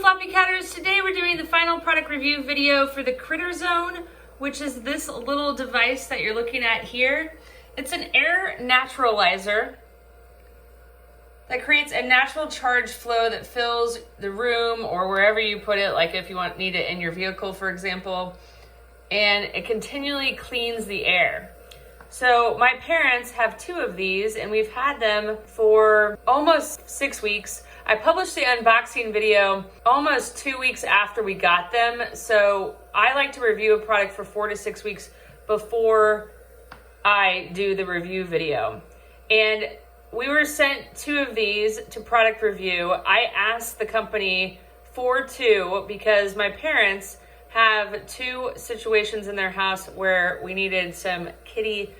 Floppycatters. Today we're doing the final product review video for the CritterZone, which is this little device that you're looking at here. It's an air naturalizer that creates a natural charge flow that fills the room or wherever you put it, like if you need it in your vehicle, for example, and it continually cleans the air. So my parents have 2 of these and we've had them for almost 6 weeks. I published the unboxing video almost 2 weeks after we got them. So I like to review a product for 4 to 6 weeks before I do the review video. And we were sent 2 of these to product review. I asked the company for 2 because my parents have 2 situations in their house where we needed some kitty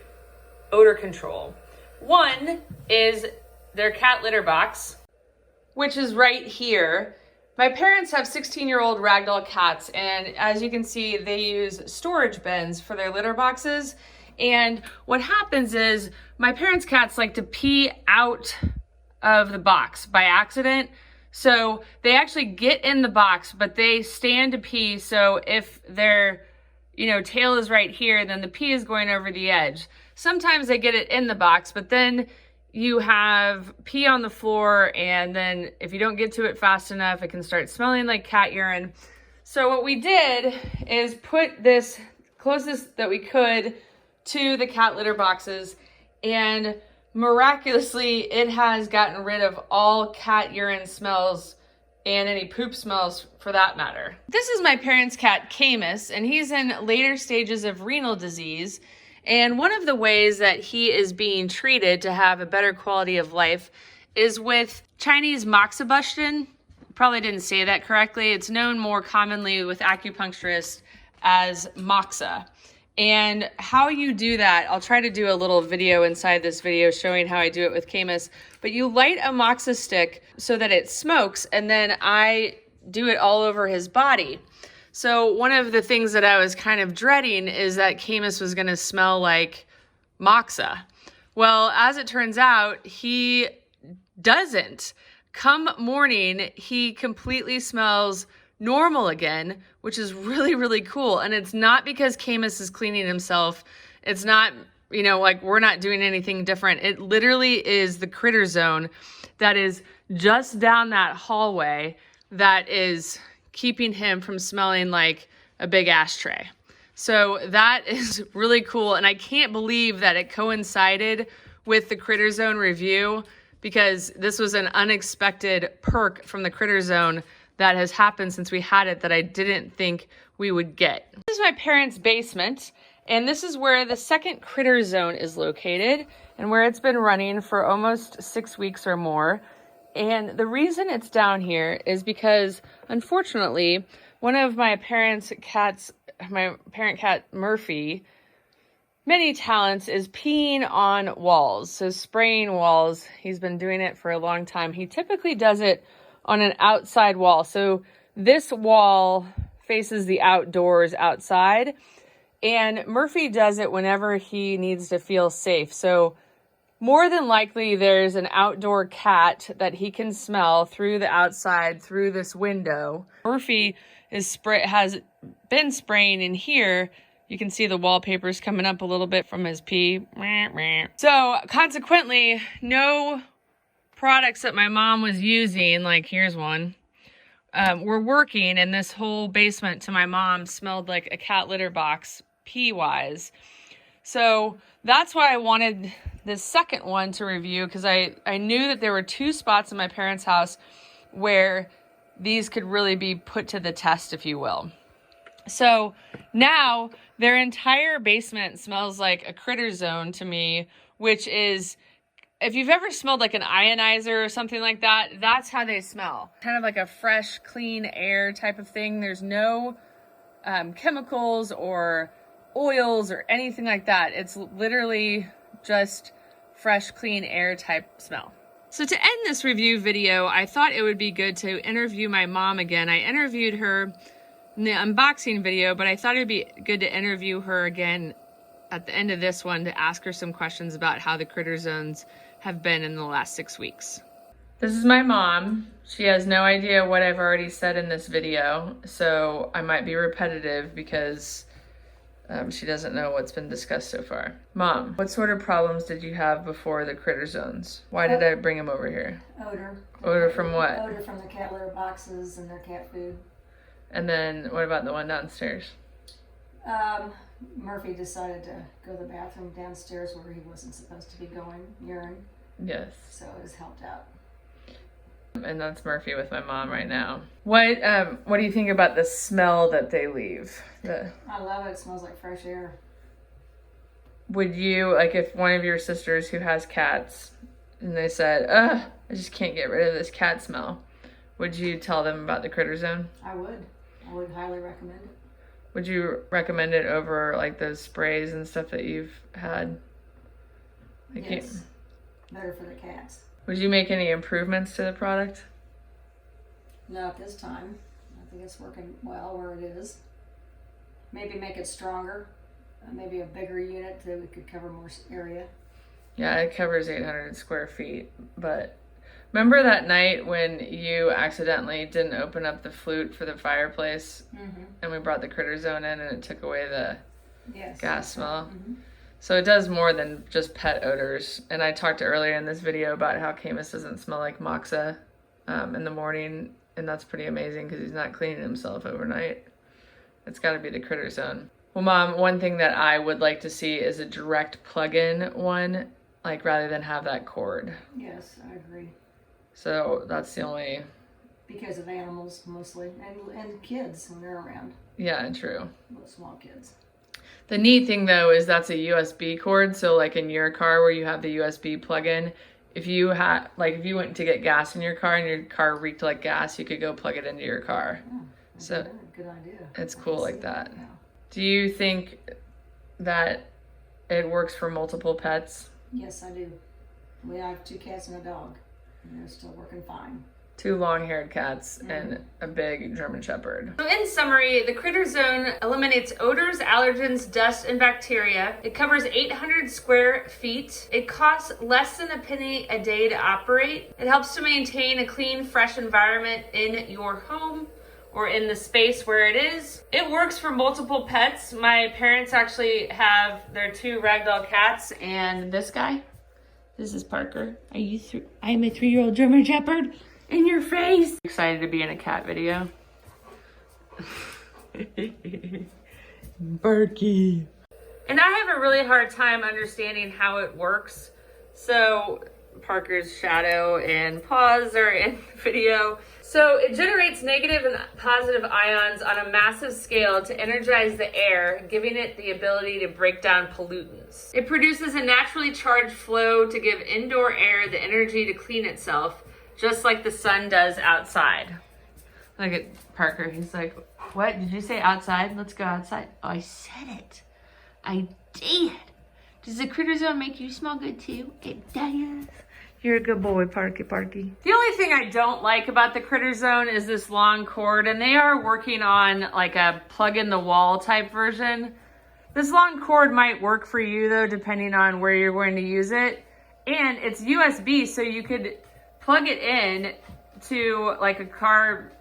odor control. One is their cat litter box, which is right here. My parents have 16-year-old ragdoll cats, and as you can see, they use storage bins for their litter boxes. And what happens is my parents' cats like to pee out of the box by accident. So they actually get in the box, but they stand to pee. So if their, tail is right here, then the pee is going over the edge. Sometimes they get it in the box, but then you have pee on the floor, and then if you don't get to it fast enough, it can start smelling like cat urine. So what we did is put this closest that we could to the cat litter boxes, and miraculously it has gotten rid of all cat urine smells and any poop smells for that matter. This is my parents' cat Caymus, and he's in later stages of renal disease. And one of the ways that he is being treated to have a better quality of life is with Chinese moxa. Probably didn't say that correctly. It's known more commonly with acupuncturists as moxa. And how you do that, I'll try to do a little video inside this video showing how I do it with Caymus. But you light a moxa stick so that it smokes, and then I do it all over his body. So one of the things that I was kind of dreading is that Caymus was going to smell like moxa. Well, as it turns out, he doesn't. Come morning, he completely smells normal again, which is really, really cool. And it's not because Caymus is cleaning himself. It's not, like we're not doing anything different. It literally is the CritterZone that is just down that hallway that is keeping him from smelling like a big ashtray. So that is really cool. And I can't believe that it coincided with the CritterZone review, because this was an unexpected perk from the CritterZone that has happened since we had it that I didn't think we would get. This is my parents' basement, and this is where the second CritterZone is located and where it's been running for almost 6 weeks or more. And the reason it's down here is because, unfortunately, one of my parents' cats, my parent cat Murphy, many talents, is peeing on walls, so spraying walls. He's been doing it for a long time. He typically does it on an outside wall. So this wall faces the outdoors outside, and Murphy does it whenever he needs to feel safe. So more than likely, there's an outdoor cat that he can smell through the outside, through this window. Murphy has been spraying in here. You can see the wallpaper's coming up a little bit from his pee. So consequently, no products that my mom was using, like here's one, were working, and this whole basement to my mom smelled like a cat litter box pee-wise. So that's why I wanted this second one to review, because I knew that there were 2 spots in my parents' house where these could really be put to the test, if you will. So now their entire basement smells like a CritterZone to me, which is, if you've ever smelled like an ionizer or something like that, that's how they smell. Kind of like a fresh, clean air type of thing. There's no chemicals or oils or anything like that. It's literally just fresh, clean air type smell. So to end this review video, I thought it would be good to interview my mom again. I interviewed her in the unboxing video, but I thought it'd be good to interview her again at the end of this one to ask her some questions about how the CritterZones have been in the last 6 weeks. This is my mom. She has no idea what I've already said in this video, so I might be repetitive because she doesn't know what's been discussed so far. Mom, what sort of problems did you have before the CritterZones? Why did I bring them over here? Odor. Odor from what? Odor from the cat litter boxes and their cat food. And then what about the one downstairs? Murphy decided to go to the bathroom downstairs where he wasn't supposed to be going, urine. Yes. So it has helped out. And that's Murphy with my mom right now. What do you think about the smell that they leave? I love it. It smells like fresh air. Would you, like if one of your sisters who has cats and they said, I just can't get rid of this cat smell, would you tell them about the CritterZone? I would. I would highly recommend it. Would you recommend it over like those sprays and stuff that you've had? Like yes. Better for the cats. Would you make any improvements to the product? No, at this time. I think it's working well where it is. Maybe make it stronger. Maybe a bigger unit so we could cover more area. Yeah, it covers 800 square feet. But remember that night when you accidentally didn't open up the flute for the fireplace? Mm-hmm. And we brought the CritterZone in and it took away the gas smell? Mm-hmm. So it does more than just pet odors. And I talked earlier in this video about how Caymus doesn't smell like moxa in the morning. And that's pretty amazing because he's not cleaning himself overnight. It's got to be the CritterZone. Well, Mom, one thing that I would like to see is a direct plug-in one, like rather than have that cord. Yes, I agree. So that's the only... Because of animals mostly, and kids when they're around. Yeah, true. Little small kids. The neat thing though is that's a USB cord, so like in your car where you have the USB plug-in, if you had if you went to get gas in your car and your car reeked like gas, you could go plug it into your car. Oh, so good idea. It's cool like that. Yeah. Do you think that it works for multiple pets? Yes, I do. We have 2 cats and a dog, and they're still working fine. 2 long-haired cats and a big German Shepherd. So in summary, the CritterZone eliminates odors, allergens, dust, and bacteria. It covers 800 square feet. It costs less than a penny a day to operate. It helps to maintain a clean, fresh environment in your home or in the space where it is. It works for multiple pets. My parents actually have their 2 ragdoll cats and this guy. This is Parker. I'm a 3-year-old German Shepherd. In your face. Excited to be in a cat video. Barky. And I have a really hard time understanding how it works. So Parker's shadow and paws are in the video. So it generates negative and positive ions on a massive scale to energize the air, giving it the ability to break down pollutants. It produces a naturally charged flow to give indoor air the energy to clean itself, just like the sun does outside. Look at Parker. He's like, what? Did you say outside? Let's go outside. Oh, I said it. I did. Does the CritterZone make you smell good too? It does. You're a good boy, Parky. The only thing I don't like about the CritterZone is this long cord, and they are working on like a plug-in-the-wall type version. This long cord might work for you though, depending on where you're going to use it. And it's USB, so you could plug it in to like a car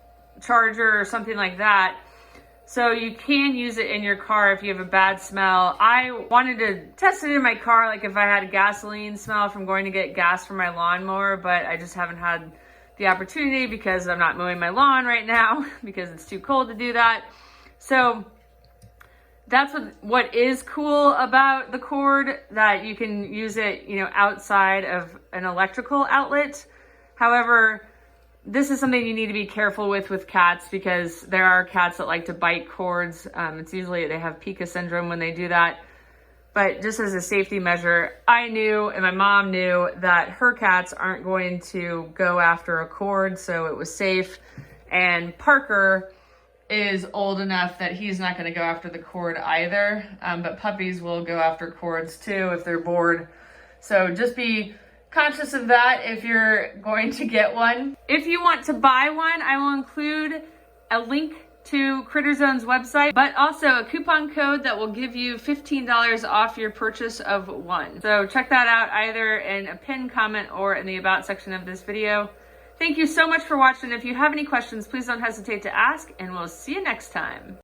charger or something like that. So you can use it in your car if you have a bad smell. I wanted to test it in my car, like if I had a gasoline smell from going to get gas for my lawnmower, but I just haven't had the opportunity because I'm not mowing my lawn right now because it's too cold to do that. So that's what is cool about the cord, that you can use it, outside of an electrical outlet. However, this is something you need to be careful with cats because there are cats that like to bite cords. It's usually they have pica syndrome when they do that. But just as a safety measure, I knew and my mom knew that her cats aren't going to go after a cord, so it was safe. And Parker is old enough that he's not going to go after the cord either. But puppies will go after cords too if they're bored. So just be conscious of that if you're going to get one. If you want to buy one, I will include a link to CritterZone's website, but also a coupon code that will give you $15 off your purchase of one. So check that out either in a pinned comment or in the about section of this video. Thank you so much for watching. If you have any questions, please don't hesitate to ask, and we'll see you next time.